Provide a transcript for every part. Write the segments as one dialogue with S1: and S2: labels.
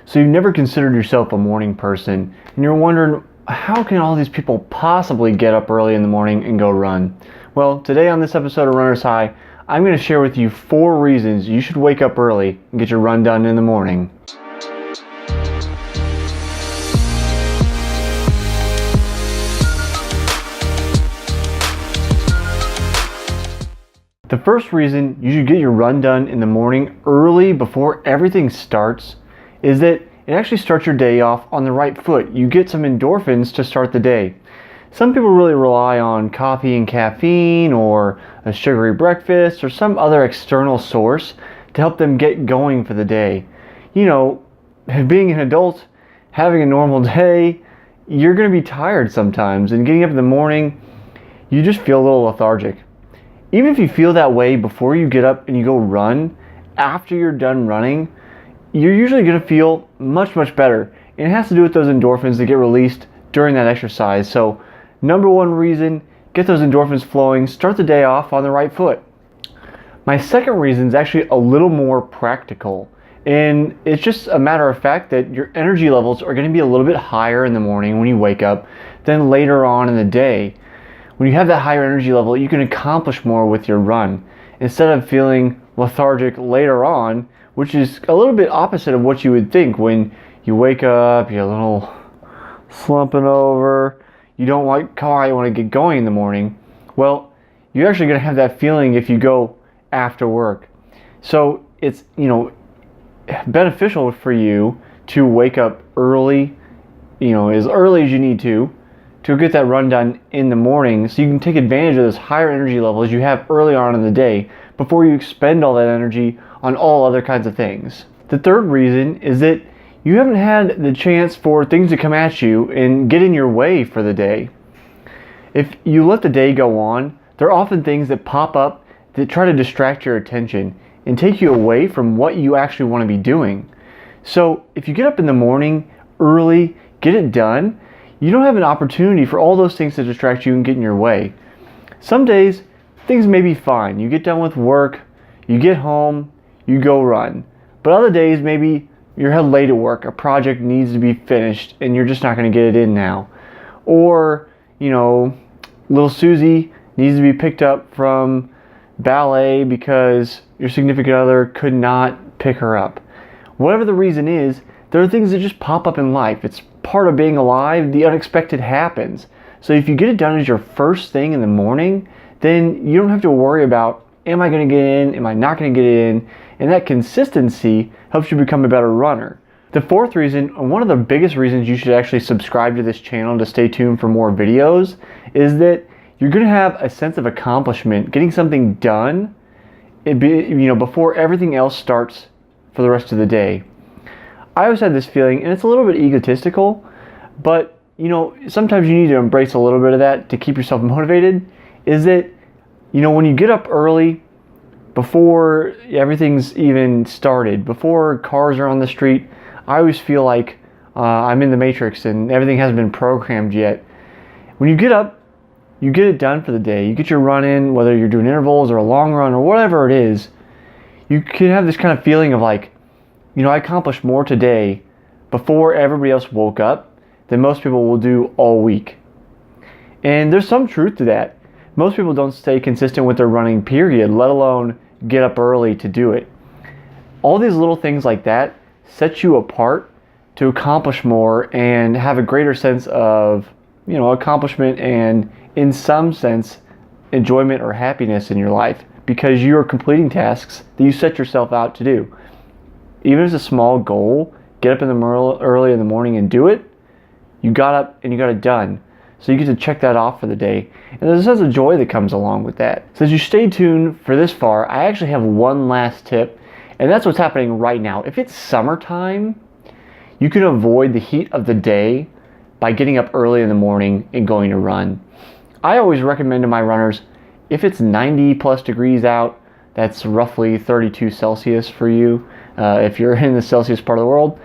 S1: So you've never considered yourself a morning person, and you're wondering, how can all these people possibly get up early in the morning and go run? Well, today on this episode of Runner's High, I'm going to share with you 4 reasons you should wake up early and get your run done in the morning. The first reason you should get your run done in the morning early before everything starts is that it actually starts your day off on the right foot. You get some endorphins to start the day. Some people really rely on coffee and caffeine or a sugary breakfast or some other external source to help them get going for the day. You know, being an adult, having a normal day, you're going to be tired sometimes, and getting up in the morning, you just feel a little lethargic. Even if you feel that way before you get up and you go run, after you're done running, you're usually going to feel much better. And it has to do with those endorphins that get released during that exercise. So, number one reason, get those endorphins flowing, start the day off on the right foot. My second reason is actually a little more practical. And it's just a matter of fact that your energy levels are going to be a little bit higher in the morning when you wake up than later on in the day. When you have that higher energy level, you can accomplish more with your run instead of feeling lethargic later on, which is a little bit opposite of what you would think. When you wake up, you're a little slumping over, you don't quite want to get going in the morning. Well, you're actually going to have that feeling if you go after work. So it's, beneficial for you to wake up early, as early as you need to get that run done in the morning, so you can take advantage of those higher energy levels you have early on in the day before you expend all that energy on all other kinds of things. The third reason is that you haven't had the chance for things to come at you and get in your way for the day. If you let the day go on, there are often things that pop up that try to distract your attention and take you away from what you actually want to be doing. So if you get up in the morning early, get it done, you don't have an opportunity for all those things to distract you and get in your way. Some days, things may be fine. You get done with work, you get home, you go run. But other days, maybe you're late at work, a project needs to be finished, and you're just not going to get it in now. Or, little Susie needs to be picked up from ballet because your significant other could not pick her up. Whatever the reason is, there are things that just pop up in life. It's part of being alive. The unexpected happens. So if you get it done as your first thing in the morning, then you don't have to worry about, am I going to get in? Am I not going to get in? And that consistency helps you become a better runner. The fourth reason, and one of the biggest reasons you should actually subscribe to this channel to stay tuned for more videos, is that you're going to have a sense of accomplishment, getting something done, before everything else starts for the rest of the day. I always had this feeling, and it's a little bit egotistical, but sometimes you need to embrace a little bit of that to keep yourself motivated, is that, when you get up early, before everything's even started, before cars are on the street, I always feel like I'm in the Matrix and everything hasn't been programmed yet. When you get up, you get it done for the day, you get your run in, whether you're doing intervals or a long run or whatever it is, you can have this kind of feeling of like, I accomplished more today before everybody else woke up than most people will do all week. And there's some truth to that. Most people don't stay consistent with their running period, let alone get up early to do it. All these little things like that set you apart to accomplish more and have a greater sense of, accomplishment and, in some sense, enjoyment or happiness in your life, because you're completing tasks that you set yourself out to do. Even if it's a small goal, get up early in the morning and do it. You got up and you got it done. So you get to check that off for the day. And there's a sense of joy that comes along with that. So as you stay tuned for this far, I actually have one last tip, and that's what's happening right now. If it's summertime, you can avoid the heat of the day by getting up early in the morning and going to run. I always recommend to my runners, if it's 90 plus degrees out, that's roughly 32 Celsius for you. If you're in the Celsius part of the world,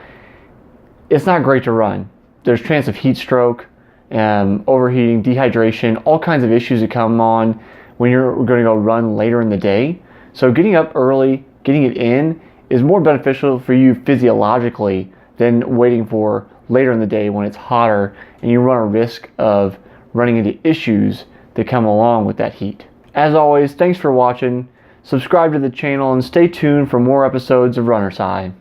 S1: it's not great to run. There's chance of heat stroke, overheating, dehydration, all kinds of issues that come on when you're going to go run later in the day. So getting up early, getting it in, is more beneficial for you physiologically than waiting for later in the day when it's hotter and you run a risk of running into issues that come along with that heat. As always, thanks for watching. Subscribe to the channel and stay tuned for more episodes of Runnerside.